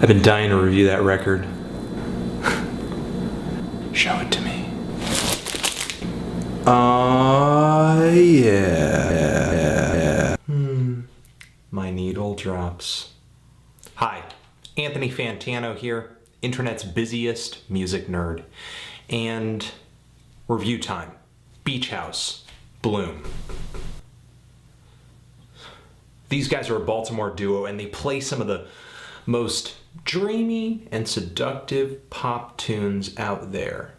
I've been dying to review that record. Show it to me. Yeah. My needle drops. Hi, Anthony Fantano here, internet's busiest music nerd. And review time. Beach House, Bloom. These guys are a Baltimore duo and they play some of the most dreamy and seductive pop tunes out there.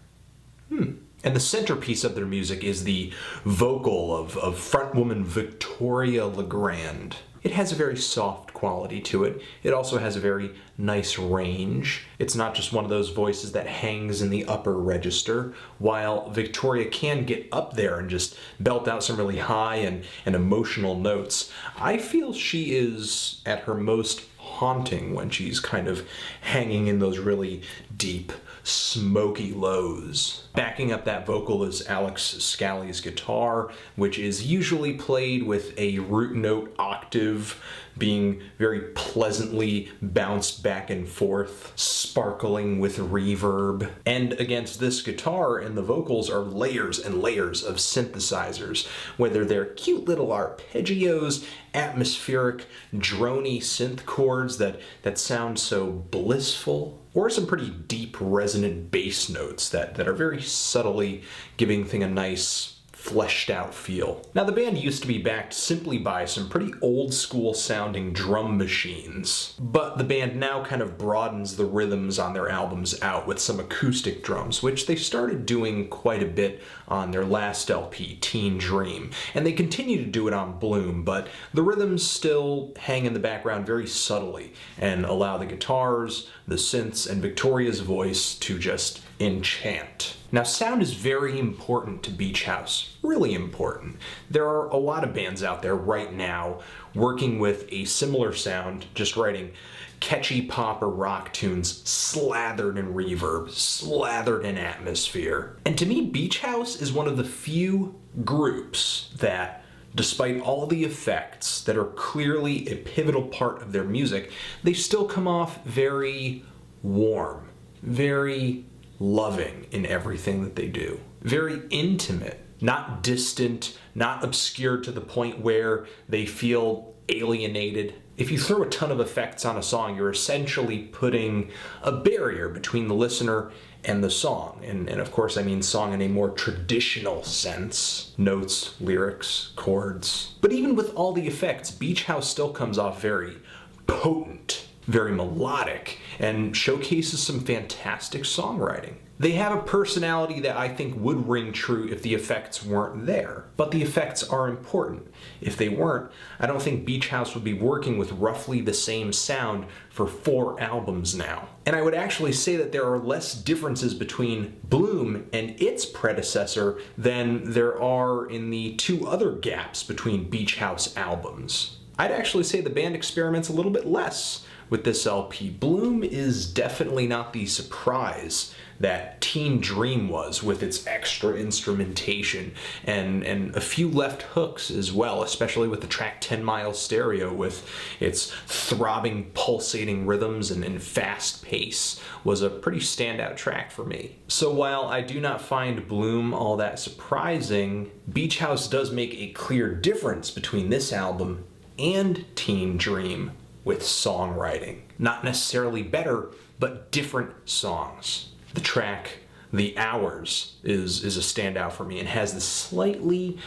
And the centerpiece of their music is the vocal of frontwoman Victoria Legrand. It has a very soft quality to it. It also has a very nice range. It's not just one of those voices that hangs in the upper register. While Victoria can get up there and just belt out some really high and emotional notes, I feel she is at her most haunting when she's kind of hanging in those really deep, smoky lows. Backing up that vocal is Alex Scally's guitar, which is usually played with a root note octave being very pleasantly bounced back and forth, sparkling with reverb. And against this guitar and the vocals are layers and layers of synthesizers, whether they're cute little arpeggios, atmospheric, droney synth chords that sound so blissful, or some pretty deep resonant bass notes that are very subtly giving things a nice fleshed out feel. Now the band used to be backed simply by some pretty old school sounding drum machines, but the band now kind of broadens the rhythms on their albums out with some acoustic drums, which they started doing quite a bit on their last LP, Teen Dream, and they continue to do it on Bloom, but the rhythms still hang in the background very subtly and allow the guitars, the synths, and Victoria's voice to just enchant. Now, sound is very important to Beach House, really important. There are a lot of bands out there right now working with a similar sound, just writing catchy pop or rock tunes slathered in reverb, slathered in atmosphere. And to me, Beach House is one of the few groups that, despite all the effects that are clearly a pivotal part of their music, they still come off very warm, very loving in everything that they do. Very intimate, not distant, not obscure to the point where they feel alienated. If you throw a ton of effects on a song, you're essentially putting a barrier between the listener and the song. And of course, I mean song in a more traditional sense. Notes, lyrics, chords. But even with all the effects, Beach House still comes off very potent, very melodic, and showcases some fantastic songwriting. They have a personality that I think would ring true if the effects weren't there. But the effects are important. If they weren't, I don't think Beach House would be working with roughly the same sound for 4 albums now. And I would actually say that there are less differences between Bloom and its predecessor than there are in the 2 other gaps between Beach House albums. I'd actually say the band experiments a little bit less with this LP. Bloom is definitely not the surprise that Teen Dream was with its extra instrumentation and a few left hooks as well, especially with the track 10 Mile Stereo with its throbbing, pulsating rhythms and fast pace was a pretty standout track for me. So while I do not find Bloom all that surprising, Beach House does make a clear difference between this album and Teen Dream with songwriting. Not necessarily better, but different songs. The track, The Hours, is a standout for me and has this lightly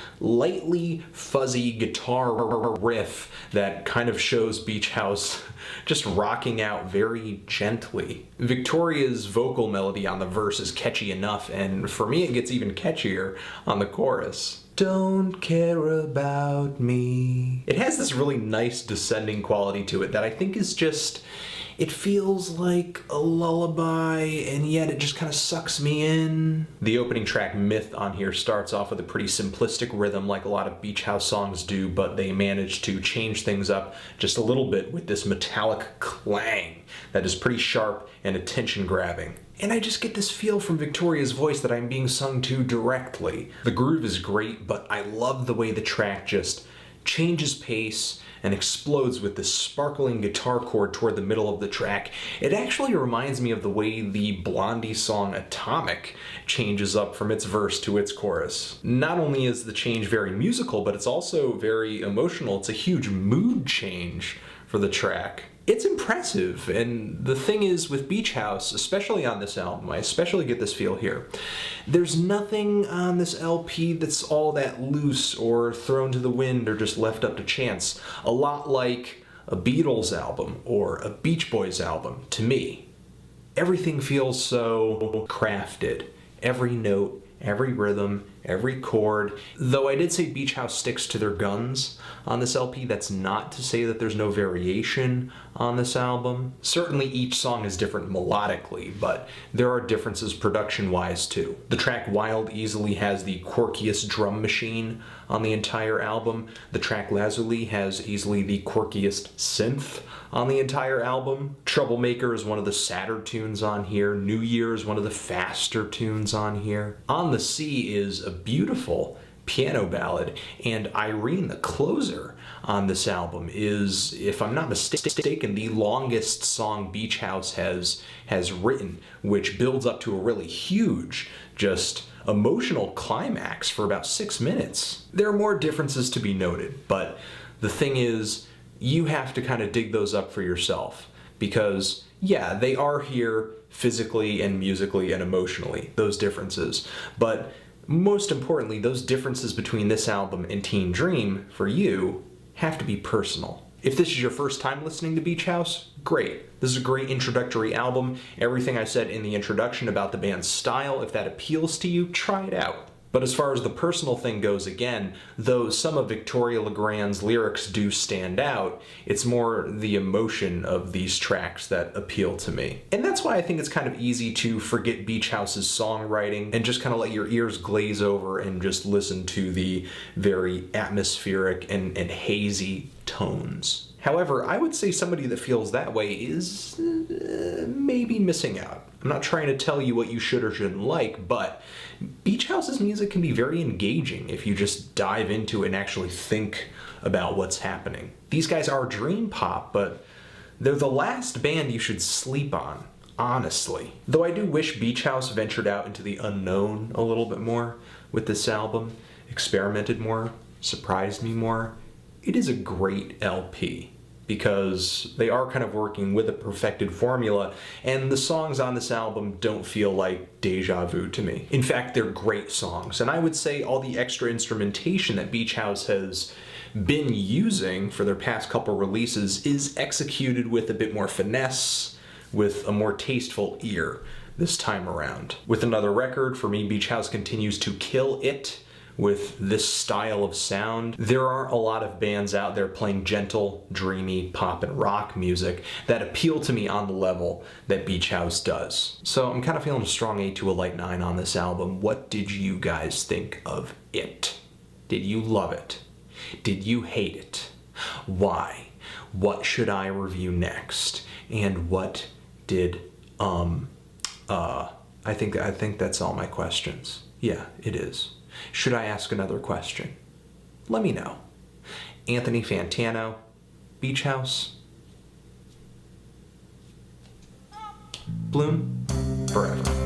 fuzzy guitar riff that kind of shows Beach House just rocking out very gently. Victoria's vocal melody on the verse is catchy enough, and for me it gets even catchier on the chorus. Don't care about me. It has this really nice descending quality to it that I think is just, it feels like a lullaby, and yet it just kind of sucks me in. The opening track, Myth, on here starts off with a pretty simplistic rhythm like a lot of Beach House songs do, but they manage to change things up just a little bit with this metallic clang that is pretty sharp and attention-grabbing. And I just get this feel from Victoria's voice that I'm being sung to directly. The groove is great, but I love the way the track just changes pace and explodes with this sparkling guitar chord toward the middle of the track. It actually reminds me of the way the Blondie song Atomic changes up from its verse to its chorus. Not only is the change very musical, but it's also very emotional. It's a huge mood change for the track. It's impressive, and the thing is with Beach House, especially on this album, I especially get this feel here, there's nothing on this LP that's all that loose or thrown to the wind or just left up to chance. A lot like a Beatles album or a Beach Boys album, to me. Everything feels so crafted. Every note, every rhythm, every chord. Though I did say Beach House sticks to their guns on this LP, that's not to say that there's no variation on this album. Certainly each song is different melodically, but there are differences production-wise too. The track Wild easily has the quirkiest drum machine on the entire album. The track Lazuli has easily the quirkiest synth on the entire album. Troublemaker is one of the sadder tunes on here. New Year is one of the faster tunes on here. On the Sea is a beautiful piano ballad, and Irene, the closer on this album, is, if I'm not mistaken, the longest song Beach House has written, which builds up to a really huge, just emotional climax for about 6 minutes. There are more differences to be noted, but the thing is, you have to kind of dig those up for yourself, because yeah, they are here physically and musically and emotionally, those differences, but most importantly, those differences between this album and Teen Dream, for you, have to be personal. If this is your first time listening to Beach House, great. This is a great introductory album. Everything I said in the introduction about the band's style, if that appeals to you, try it out. But as far as the personal thing goes, again, though some of Victoria Legrand's lyrics do stand out, it's more the emotion of these tracks that appeal to me. And that's why I think it's kind of easy to forget Beach House's songwriting and just kind of let your ears glaze over and just listen to the very atmospheric and hazy tones. However, I would say somebody that feels that way is maybe missing out. I'm not trying to tell you what you should or shouldn't like, but Beach House's music can be very engaging if you just dive into it and actually think about what's happening. These guys are dream pop, but they're the last band you should sleep on, honestly. Though I do wish Beach House ventured out into the unknown a little bit more with this album, experimented more, surprised me more. It is a great LP, because they are kind of working with a perfected formula, and the songs on this album don't feel like deja vu to me. In fact, they're great songs, and I would say all the extra instrumentation that Beach House has been using for their past couple releases is executed with a bit more finesse, with a more tasteful ear this time around. With another record, for me, Beach House continues to kill it with this style of sound. There are a lot of bands out there playing gentle, dreamy pop and rock music that appeal to me on the level that Beach House does. So I'm kind of feeling a strong 8 to a light 9 on this album. What did you guys think of it? Did you love it? Did you hate it? Why? What should I review next? And what did, I think that's all my questions. Yeah, it is. Should I ask another question? Let me know. Anthony Fantano, Beach House. Bloom forever.